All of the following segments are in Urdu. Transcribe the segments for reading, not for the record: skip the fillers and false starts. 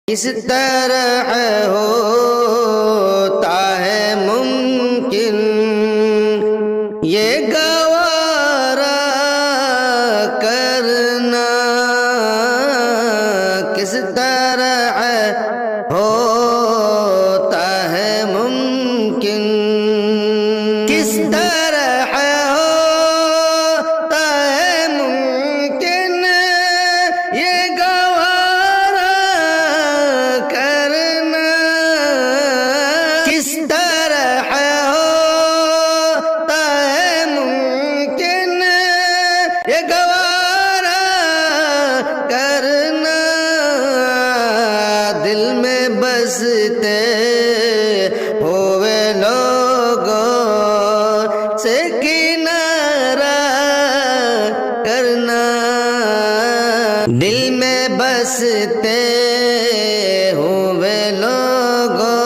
کس طرح ہوتا ہے ممکن یہ گوارا کرنا، کس طرح ہوتا ہے ممکن، کس طرح ہوتا ہے ممکن یہ گوارا کرنا، کس طرح ہوتا ہے ممکن یہ گوارا کرنا، دل میں بستے ہوئے لوگوں سے کنارہ کرنا، دل میں بستے ہوئے لوگوں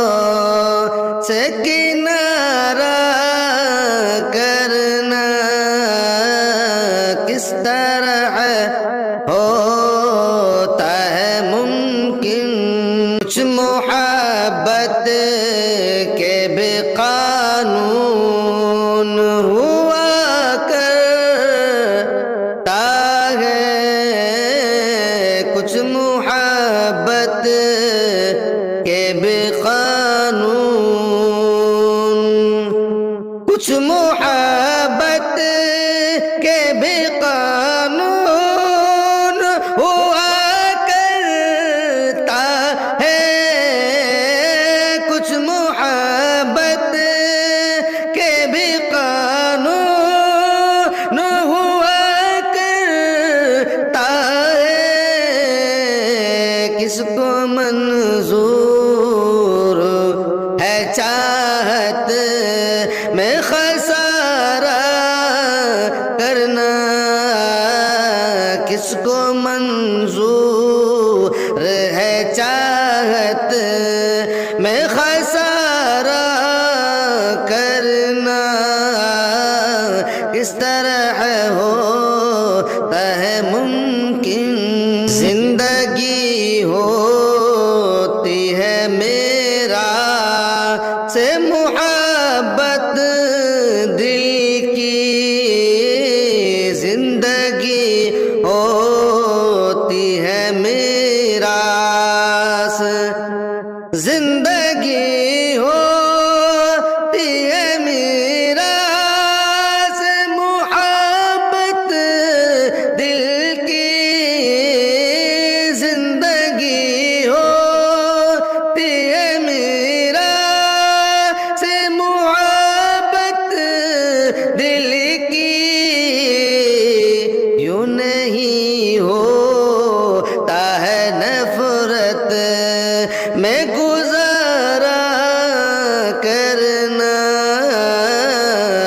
سے کنارہ کرنا، کس طرح ہوتا ہے ممکن، کچھ محبت کے بھی قانون ہوا کرتا ہے، کچھ محبت کے بھی قانون، کچھ محبت کے بھی قانون ہوا کرتا ہے، کچھ محبت کے بھی قانون ہوا کرتا ہے، کس کو منظور ہے چاہت میں خسارہ کرنا، کس کو منظور ہے چاہت میں خسارہ کرنا، کس طرح ہوتا ہے ممکن، زندگی ہوتی ہے میرا سے محبت دل کی، زندگی ہوتی ہے میرا سے، زندگی ہوتی ہے میرا سے محبت دل کی، زندگی ہوتی ہے میرا سے محبت دل کی، یوں نہیں ہوتا ہے نفرت میں گزارا کرنا،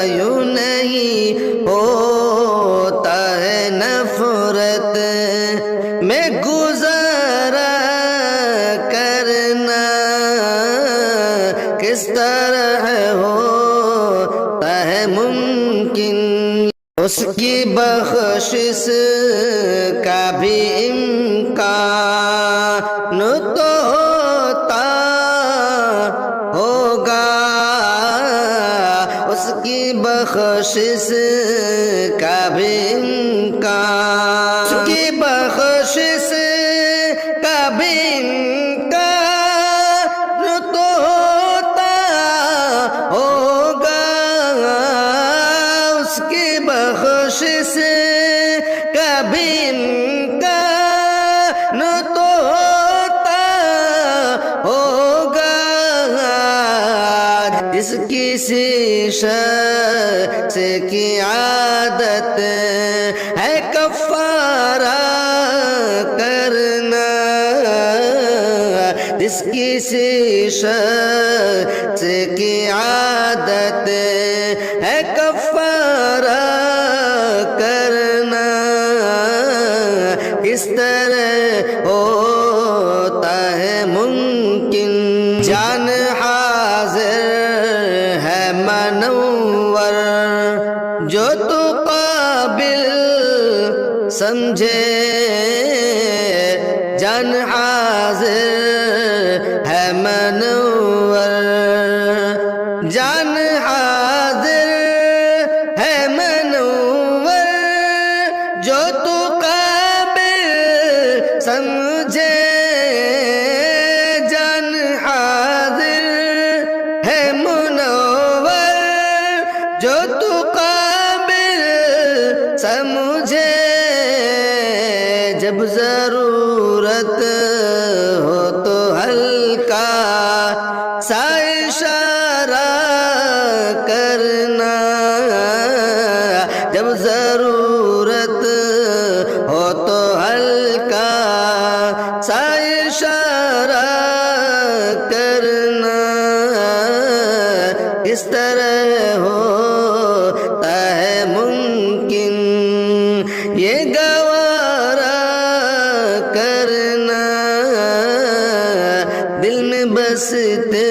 یوں نہیں ہوتا ہے نفرت میں گزارا کرنا، کس طرح ہوتا ہے ممکن، اس کی بخشش کا بھی امکان تو ہوتا ہوگا، اس کی بخشش کا بھی امکان، اس کی بخشش کا بھی امکان تو ہوتا ہوگا، اس کی بخشش کا بھی امکان تو ہوتا ہوگا، جس کسی شخص کی عادت ہے کفارہ کرنا، جس کسی شخص کی عادت ہے کفارہ کرنا، کس طرح ہوتا ہے ممکن، جان حاضر ہے منور جو تو قابل سمجھے، جان حاضر منور جان حاضر ہے منور جو تو قابل سمجھے جان حاضر ہے منور جو تو قابل سمجھے جب ضرورت ہو تو ہلکا سا اشارہ کرنا جب ضرورت ہو تو ہلکا سا اشارہ کرنا اس طرح ہوتا ہے ممکن یہ گوارا کرنا دل میں بستے